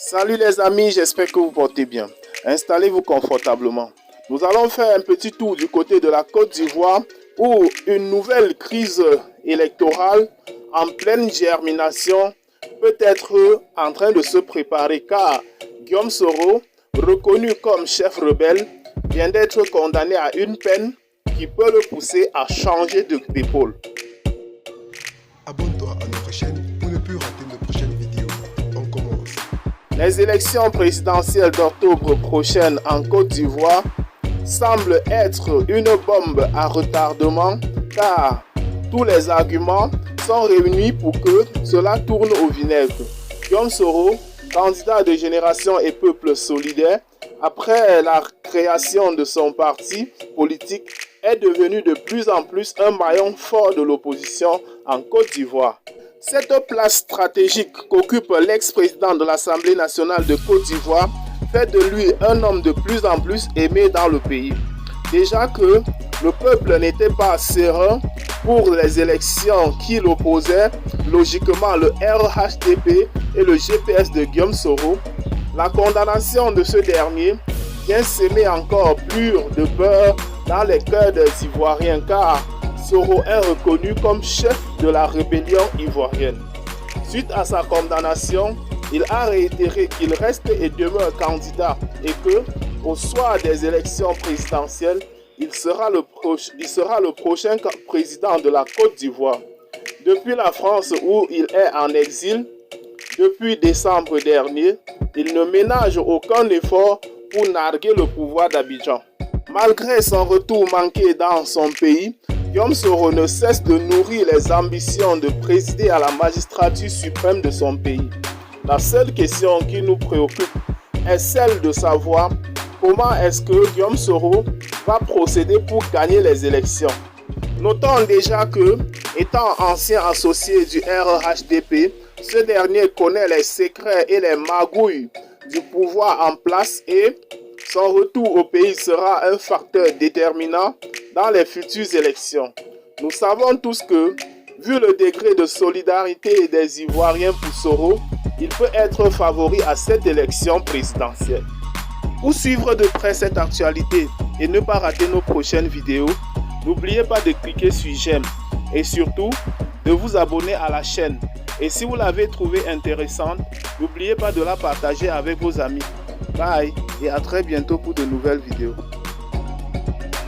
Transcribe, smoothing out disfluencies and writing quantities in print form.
Salut les amis, j'espère que vous portez bien. Installez-vous confortablement. Nous allons faire un petit tour du côté de la Côte d'Ivoire où une nouvelle crise électorale en pleine germination peut être en train de se préparer car Guillaume Soro, reconnu comme chef rebelle, vient d'être condamné à une peine qui peut le pousser à changer d'épaule. Abonne-toi à notre chaîne pour ne plus rater nos prochaines vidéos. On commence. Les élections présidentielles d'octobre prochaine en Côte d'Ivoire semblent être une bombe à retardement car tous les arguments sont réunis pour que cela tourne au vinaigre. Guillaume Soro, candidat de Génération et Peuple Solidaire, après la création de son parti politique, est devenu de plus en plus un maillon fort de l'opposition en Côte d'Ivoire. Cette place stratégique qu'occupe l'ex-président de l'Assemblée nationale de Côte d'Ivoire fait de lui un homme de plus en plus aimé dans le pays. Déjà que le peuple n'était pas serein pour les élections qui l'opposaient, logiquement le RHDP et le GPS de Guillaume Soro, la condamnation de ce dernier vient s'aimer encore plus de peur dans les cœurs des Ivoiriens car Soro est reconnu comme chef de la rébellion ivoirienne. Suite à sa condamnation, il a réitéré qu'il reste et demeure candidat et que, au soir des élections présidentielles, il sera le prochain président de la Côte d'Ivoire. Depuis la France où il est en exil, depuis décembre dernier, il ne ménage aucun effort pour narguer le pouvoir d'Abidjan. Malgré son retour manqué dans son pays, Guillaume Soro ne cesse de nourrir les ambitions de présider à la magistrature suprême de son pays. La seule question qui nous préoccupe est celle de savoir comment est-ce que Guillaume Soro va procéder pour gagner les élections. Notons déjà que, étant ancien associé du RHDP, ce dernier connaît les secrets et les magouilles du pouvoir en place et son retour au pays sera un facteur déterminant dans les futures élections. Nous savons tous que, vu le degré de solidarité des Ivoiriens pour Soro, il peut être favori à cette élection présidentielle. Pour suivre de près cette actualité et ne pas rater nos prochaines vidéos, n'oubliez pas de cliquer sur j'aime et surtout de vous abonner à la chaîne. Et si vous l'avez trouvée intéressante, n'oubliez pas de la partager avec vos amis. Bye et à très bientôt pour de nouvelles vidéos.